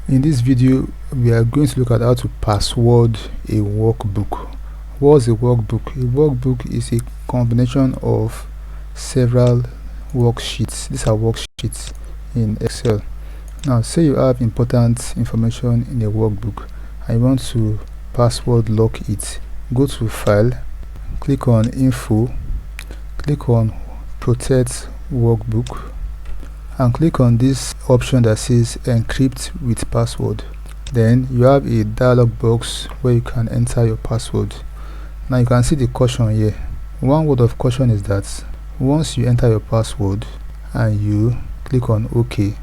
In this video, we are going to look at how to password a workbook. What's a workbook? A workbook is a combination of several worksheets. These are worksheets in Excel. Now, say you have important information in a workbook and you want to password lock it. Go to File, click on Info, click on Protect Workbook, and click on this option that says Encrypt with Password. Then you have a dialog box where you can enter your password. Now you can see the caution here. One word of caution is that once you enter your password and you click on OK,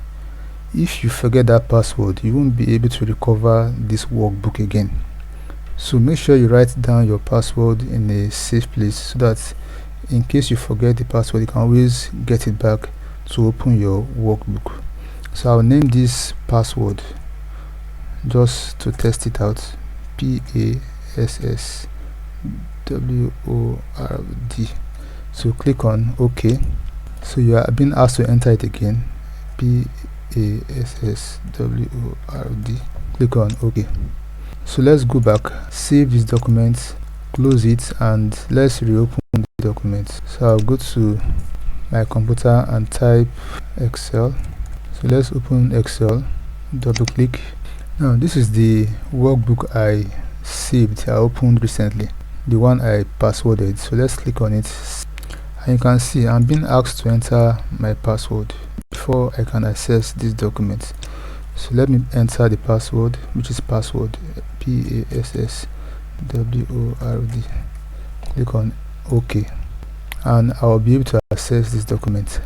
if you forget that password, you won't be able to recover this workbook again. So make sure you write down your password in a safe place so that in case you forget the password, you can always get it back to open your workbook. So I'll name this password just to test it out, PASSWORD. So click on OK. So you are being asked to enter it again, PASSWORD. Click on OK. So let's go back, save this document, close it, and let's reopen the document. So I'll go to my computer and type Excel. So let's open Excel, double click. Now this is the workbook I saved, I opened recently, the one I passworded. So let's click on it, and you can see I'm being asked to enter my password before I can access this document. So let me enter the password, which is password, PASSWORD. Click on OK, and I'll be able to access this document.